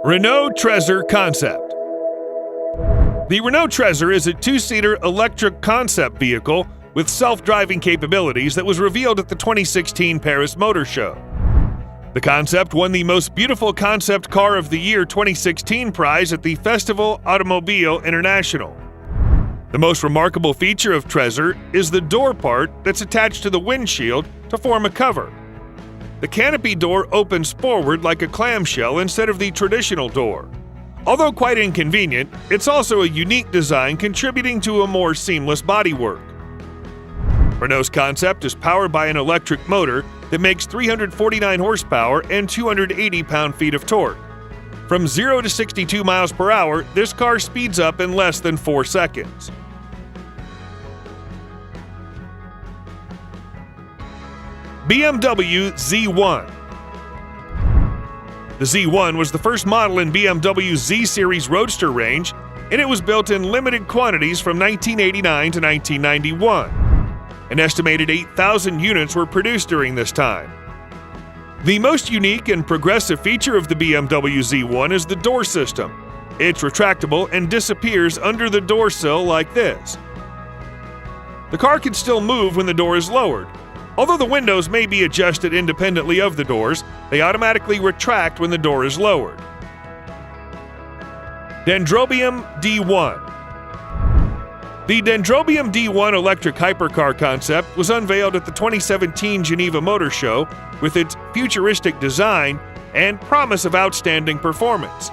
Renault Trezor Concept. The Renault Trezor is a two-seater electric concept vehicle with self-driving capabilities that was revealed at the 2016 Paris Motor Show. The concept won the Most Beautiful Concept Car of the Year 2016 prize at the Festival Automobile International. The most remarkable feature of Trezor is the door part that's attached to the windshield to form a cover. The canopy door opens forward like a clamshell instead of the traditional door. Although quite inconvenient, it's also a unique design contributing to a more seamless bodywork. Renault's concept is powered by an electric motor that makes 349 horsepower and 280 pound-feet of torque. From 0 to 62 miles per hour, this car speeds up in less than 4 seconds. BMW Z1. The Z1 was the first model in BMW's Z-Series Roadster range, and it was built in limited quantities from 1989 to 1991. An estimated 8,000 units were produced during this time. The most unique and progressive feature of the BMW Z1 is the door system. It's retractable and disappears under the door sill like this. The car can still move when the door is lowered. Although the windows may be adjusted independently of the doors, they automatically retract when the door is lowered. Dendrobium D1. The Dendrobium D1 electric hypercar concept was unveiled at the 2017 Geneva Motor Show with its futuristic design and promise of outstanding performance.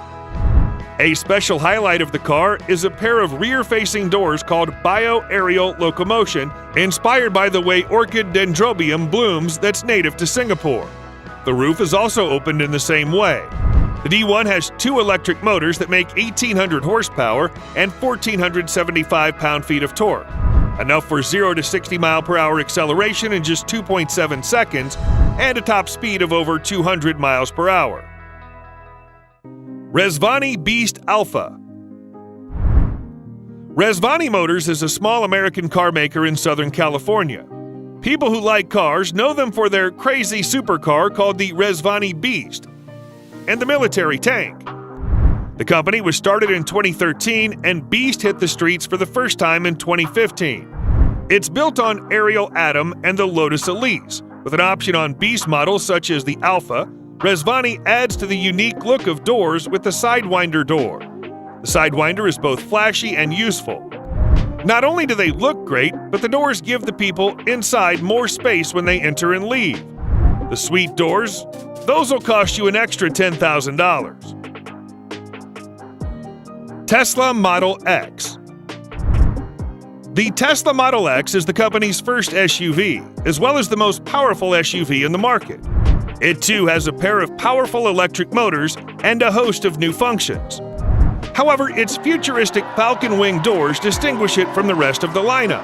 A special highlight of the car is a pair of rear-facing doors called bio-aerial locomotion, inspired by the way orchid dendrobium blooms that's native to Singapore. The roof is also opened in the same way. The D1 has two electric motors that make 1,800 horsepower and 1,475 pound-feet of torque, enough for 0 to 60 mile-per-hour acceleration in just 2.7 seconds and a top speed of over 200 miles per hour. Rezvani Beast Alpha. Rezvani Motors is a small American car maker in Southern California. People who like cars know them for their crazy supercar called the Rezvani Beast and the military tank. The company was started in 2013 and Beast hit the streets for the first time in 2015. It's built on Ariel Atom and the Lotus Elise, with an option on Beast models such as the Alpha. Rezvani adds to the unique look of doors with the Sidewinder door. The Sidewinder is both flashy and useful. Not only do they look great, but the doors give the people inside more space when they enter and leave. The suite doors, those will cost you an extra $10,000. Tesla Model X. The Tesla Model X is the company's first SUV, as well as the most powerful SUV in the market. It too has a pair of powerful electric motors and a host of new functions. However, its futuristic falcon wing doors distinguish it from the rest of the lineup.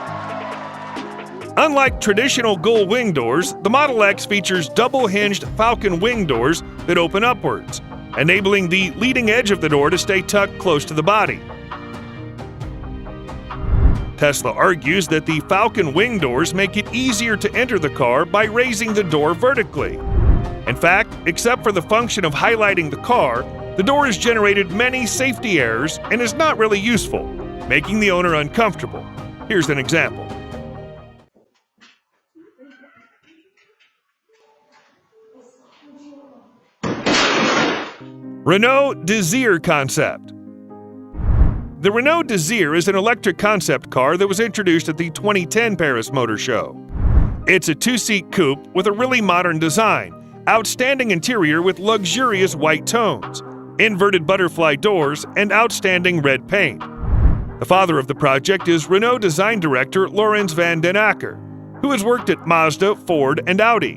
Unlike traditional gull wing doors, the Model X features double-hinged falcon wing doors that open upwards, enabling the leading edge of the door to stay tucked close to the body. Tesla argues that the falcon wing doors make it easier to enter the car by raising the door vertically. In fact, except for the function of highlighting the car, the door has generated many safety errors and is not really useful, making the owner uncomfortable. Here's an example. Renault Désir Concept. The Renault Désir is an electric concept car that was introduced at the 2010 Paris Motor Show. It's a two-seat coupe with a really modern design, outstanding interior with luxurious white tones, inverted butterfly doors, and outstanding red paint. The father of the project is Renault design director Laurens van den Akker, who has worked at Mazda, Ford, and Audi.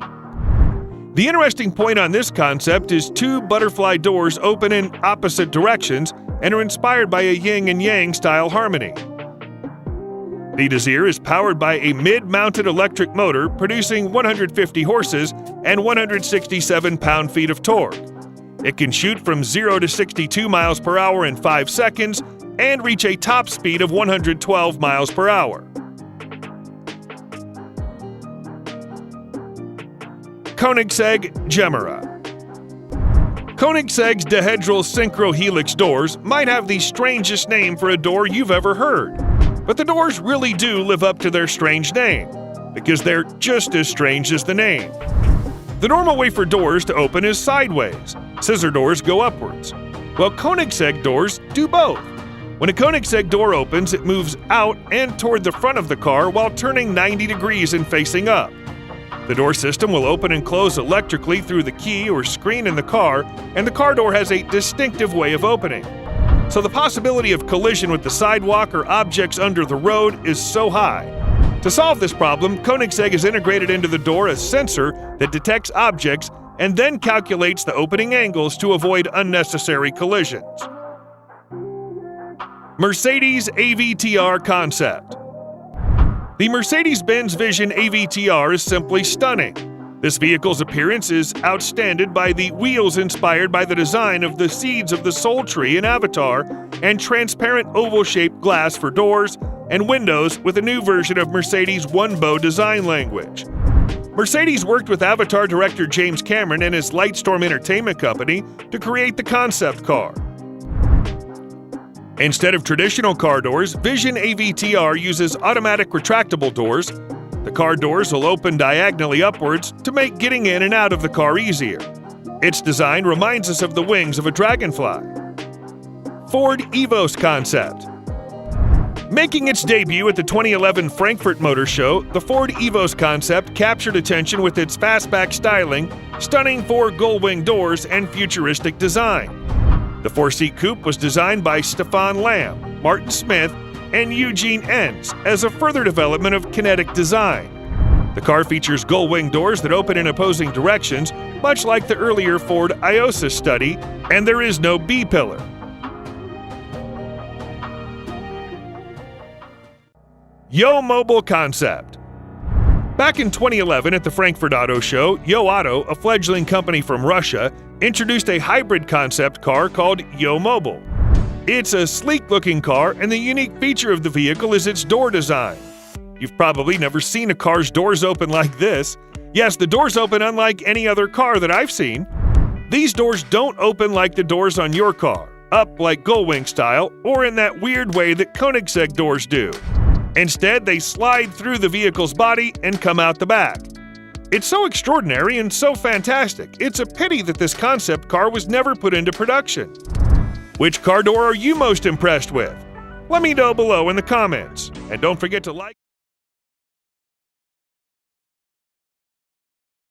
The interesting point on this concept is two butterfly doors open in opposite directions and are inspired by a yin and yang style harmony. The Désir is powered by a mid-mounted electric motor producing 150 horses and 167 pound-feet of torque. It can shoot from 0 to 62 miles per hour in 5 seconds and reach a top speed of 112 miles per hour. Koenigsegg Gemera. Koenigsegg's dihedral synchro helix doors might have the strangest name for a door you've ever heard. But the doors really do live up to their strange name, because they're just as strange as the name. The normal way for doors to open is sideways. Scissor doors go upwards. Well, Koenigsegg doors do both. When a Koenigsegg door opens, it moves out and toward the front of the car while turning 90 degrees and facing up. The door system will open and close electrically through the key or screen in the car, and the car door has a distinctive way of opening. So the possibility of collision with the sidewalk or objects under the road is so high. To solve this problem, Koenigsegg has integrated into the door a sensor that detects objects and then calculates the opening angles to avoid unnecessary collisions. Mercedes AVTR concept. The Mercedes-Benz Vision AVTR is simply stunning. This vehicle's appearance is outstanded by the wheels inspired by the design of the seeds of the Soul Tree in Avatar and transparent oval-shaped glass for doors and windows with a new version of Mercedes' one-bow design language. Mercedes worked with Avatar director James Cameron and his Lightstorm Entertainment Company to create the concept car. Instead of traditional car doors, Vision AVTR uses automatic retractable doors. The car doors will open diagonally upwards to make getting in and out of the car easier. Its design reminds us of the wings of a dragonfly. Ford Evos concept. Making its debut at the 2011 Frankfurt Motor Show, the Ford Evos concept captured attention with its fastback styling, stunning four gull-wing doors, and futuristic design. The four-seat coupe was designed by Stefan Lamb, Martin Smith, and Eugene Enz as a further development of kinetic design. The car features gull-wing doors that open in opposing directions, much like the earlier Ford Iosa study, and there is no B-pillar. Yo Mobile concept. Back in 2011 at the Frankfurt Auto Show, Yo Auto, a fledgling company from Russia, introduced a hybrid concept car called Yo Mobile. It's a sleek-looking car, and the unique feature of the vehicle is its door design. You've probably never seen a car's doors open like this. Yes, the doors open unlike any other car that I've seen. These doors don't open like the doors on your car, up like gull-wing style, or in that weird way that Koenigsegg doors do. Instead, they slide through the vehicle's body and come out the back. It's so extraordinary and so fantastic. It's a pity that this concept car was never put into production. Which car door are you most impressed with? Let me know below in the comments. And don't forget to like